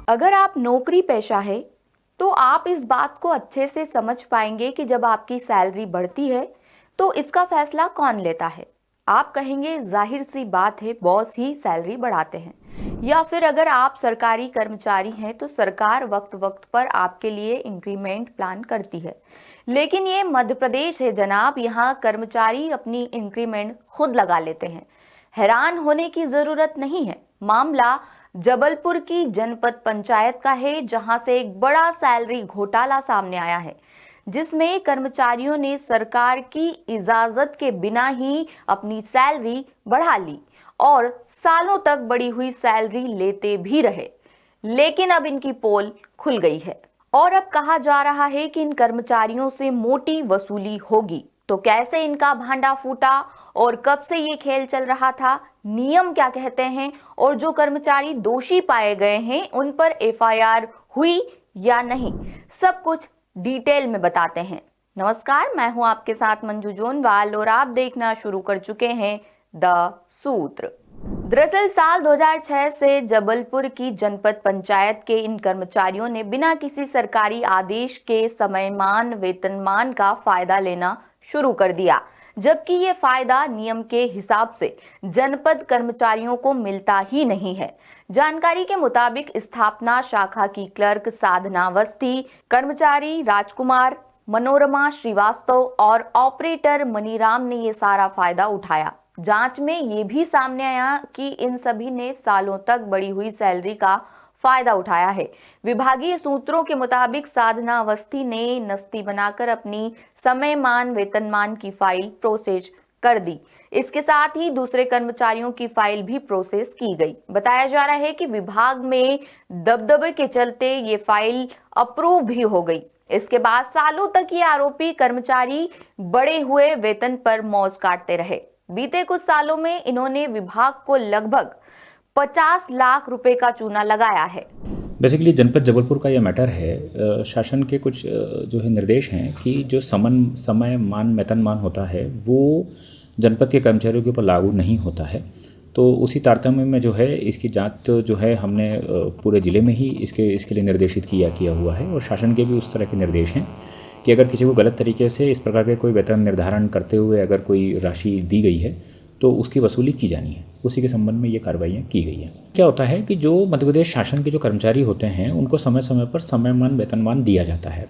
अगर आप नौकरी पेशा है तो आप इस बात को अच्छे से समझ पाएंगे कि जब आपकी सैलरी बढ़ती है तो इसका फैसला कौन लेता है। आप कहेंगे जाहिर सी बात है, बॉस ही सैलरी बढ़ाते हैं। या फिर अगर आप सरकारी कर्मचारी हैं तो सरकार वक्त वक्त पर आपके लिए इंक्रीमेंट प्लान करती है। लेकिन ये मध्य प्रदेश है जनाब, यहाँ कर्मचारी अपनी इंक्रीमेंट खुद लगा लेते हैं। हैरान होने की जरूरत नहीं है। मामला जबलपुर की जनपद पंचायत का है, जहां से एक बड़ा सैलरी घोटाला सामने आया है, जिसमें कर्मचारियों ने सरकार की इजाजत के बिना ही अपनी सैलरी बढ़ा ली और सालों तक बढ़ी हुई सैलरी लेते भी रहे। लेकिन अब इनकी पोल खुल गई है और अब कहा जा रहा है कि इन कर्मचारियों से मोटी वसूली होगी। तो कैसे इनका भांडा फूटा और कब से ये खेल चल रहा था, नियम क्या कहते हैं और जो कर्मचारी दोषी पाए गए हैं उन पर एफआईआर हुई या नहीं, सब कुछ डिटेल में बताते हैं। नमस्कार, मैं हूं आपके साथ मंजू जोनवाल और आप देखना शुरू कर चुके हैं द सूत्र। दरअसल साल 2006 से जबलपुर की जनपद पंचायत के इन कर्मचारियों ने बिना किसी सरकारी आदेश के समयमान वेतनमान का फायदा लेना शुरू कर दिया, जबकि ये फायदा नियम के हिसाब से जनपद कर्मचारियों को मिलता ही नहीं है। जानकारी के मुताबिक स्थापना शाखा की क्लर्क साधना अवस्थी, कर्मचारी राजकुमार, मनोरमा श्रीवास्तव और ऑपरेटर मनीराम ने ये सारा फायदा उठाया। जांच में ये भी सामने आया कि इन सभी ने सालों तक बढ़ी हुई सैलरी का फायदा उठाया है। विभागीय सूत्रों के मुताबिक साधना अवस्थी ने नस्ती बनाकर अपनी समयमान वेतनमान की फाइल प्रोसेस कर दी। इसके साथ ही दूसरे कर्मचारियों की फाइल भी प्रोसेस की गई। बताया जा रहा है कि विभाग में दबदबे के चलते ये फाइल अप्रूव भी हो गई। इसके बाद सालों तक ये आरोपी कर्मचारी बढ़े हुए वेतन पर मौज काटते रहे। बीते कुछ सालों में इन्होंने विभाग को लगभग 50 लाख रुपए का चूना लगाया है। बेसिकली जनपद जबलपुर का यह मैटर है, शासन के कुछ जो है निर्देश हैं कि जो समय मान वेतनमान होता है वो जनपद के कर्मचारियों के ऊपर लागू नहीं होता है। तो उसी तारतम्य में जो है इसकी जांच जो है हमने पूरे ज़िले में ही इसके लिए निर्देशित किया हुआ है और शासन के भी उस तरह के निर्देश हैं कि अगर किसी को गलत तरीके से इस प्रकार के कोई वेतन निर्धारण करते हुए अगर कोई राशि दी गई है तो उसकी वसूली की जानी है। उसी के संबंध में ये कार्रवाइयाँ की गई हैं। क्या होता है कि जो मध्य प्रदेश शासन के जो कर्मचारी होते हैं उनको समय समय पर समयमान वेतनमान दिया जाता है,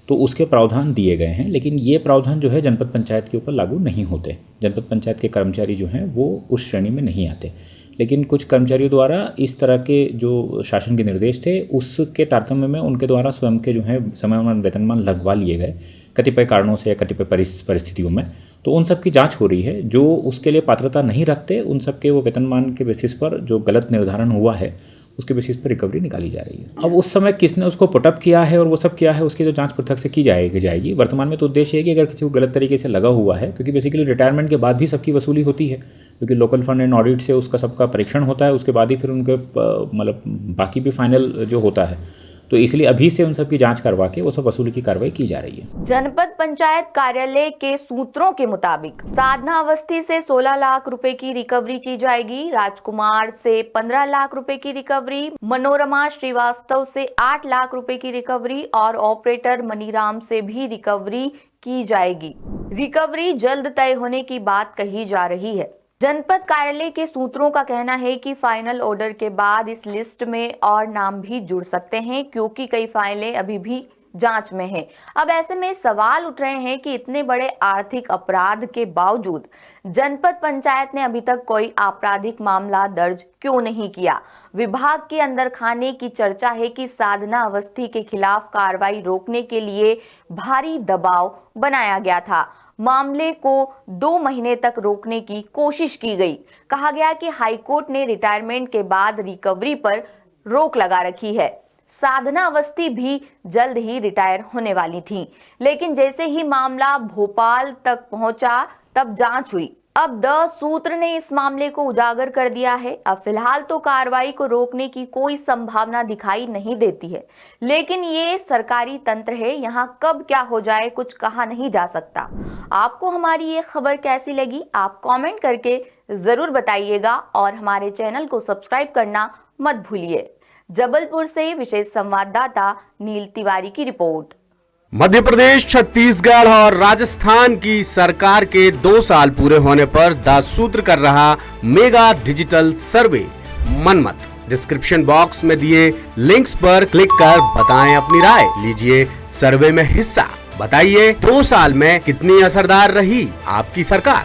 तो उसके प्रावधान दिए गए हैं, लेकिन ये प्रावधान जो है जनपद पंचायत के ऊपर लागू नहीं होते। जनपद पंचायत के कर्मचारी जो हैं वो उस श्रेणी में नहीं आते। लेकिन कुछ कर्मचारियों द्वारा इस तरह के जो शासन के निर्देश थे उसके तारतम्य में उनके द्वारा स्वयं के जो है समयमान वेतनमान लगवा लिए गए कतिपय कारणों से या कतिपय परिस्थितियों में। तो उन सब की जांच हो रही है। जो उसके लिए पात्रता नहीं रखते उन सब के वो वेतनमान के बेसिस पर जो गलत निर्धारण हुआ है उसके बेसिस पर रिकवरी निकाली जा रही है। अब उस समय किसने उसको पुटअप किया है और वो सब किया है उसकी जो जांच पृथक से की जाएगी। वर्तमान में तो उद्देश्य है कि अगर किसी को गलत तरीके से लगा हुआ है, क्योंकि बेसिकली रिटायरमेंट के बाद भी सबकी वसूली होती है, क्योंकि लोकल फंड एंड ऑडिट से उसका सबका परीक्षण होता है, उसके बाद ही फिर उनके मतलब बाकी भी फाइनल जो होता है, तो इसलिए अभी से उन सब की जांच करवा के वो सब वसूली की कार्रवाई की जा रही है। जनपद पंचायत कार्यालय के सूत्रों के मुताबिक साधना अवस्थी से 16 लाख रुपए की रिकवरी की जाएगी, राजकुमार से 15 लाख रुपए की रिकवरी, मनोरमा श्रीवास्तव से 8 लाख रुपए की रिकवरी और ऑपरेटर मनीराम से भी रिकवरी की जाएगी। रिकवरी जल्द तय होने की बात कही जा रही है। जनपद कार्यालय के सूत्रों का कहना है कि फाइनल ऑर्डर के बाद इस लिस्ट में और नाम भी जुड़ सकते हैं, क्योंकि कई फाइलें अभी भी जांच में हैं। अब ऐसे में सवाल उठ रहे हैं कि इतने बड़े आर्थिक अपराध के बावजूद जनपद पंचायत ने अभी तक कोई आपराधिक मामला दर्ज क्यों नहीं किया। विभाग के अंदर खाने की चर्चा है कि साधना अवस्थी के खिलाफ कार्रवाई रोकने के लिए भारी दबाव बनाया गया था। मामले को 2 महीने तक रोकने की कोशिश की गई। कहा गया कि हाईकोर्ट ने रिटायरमेंट के बाद रिकवरी पर रोक लगा रखी है। साधना अवस्थी भी जल्द ही रिटायर होने वाली थी, लेकिन जैसे ही मामला भोपाल तक पहुंचा तब जांच हुई। अब द सूत्र ने इस मामले को उजागर कर दिया है। अब फिलहाल तो कार्रवाई को रोकने की कोई संभावना दिखाई नहीं देती है, लेकिन ये सरकारी तंत्र है, यहाँ कब क्या हो जाए कुछ कहा नहीं जा सकता। आपको हमारी ये खबर कैसी लगी आप कमेंट करके जरूर बताइएगा और हमारे चैनल को सब्सक्राइब करना मत भूलिए। जबलपुर से विशेष संवाददाता नील तिवारी की रिपोर्ट। मध्य प्रदेश, छत्तीसगढ़ और राजस्थान की सरकार के 2 साल पूरे होने पर द सूत्र कर रहा mega digital survey Manmath. Description box में दिए लिंक्स पर क्लिक कर बताएं अपनी राय, लीजिए सर्वे में हिस्सा। बताइए 2 साल में कितनी असरदार रही आपकी सरकार।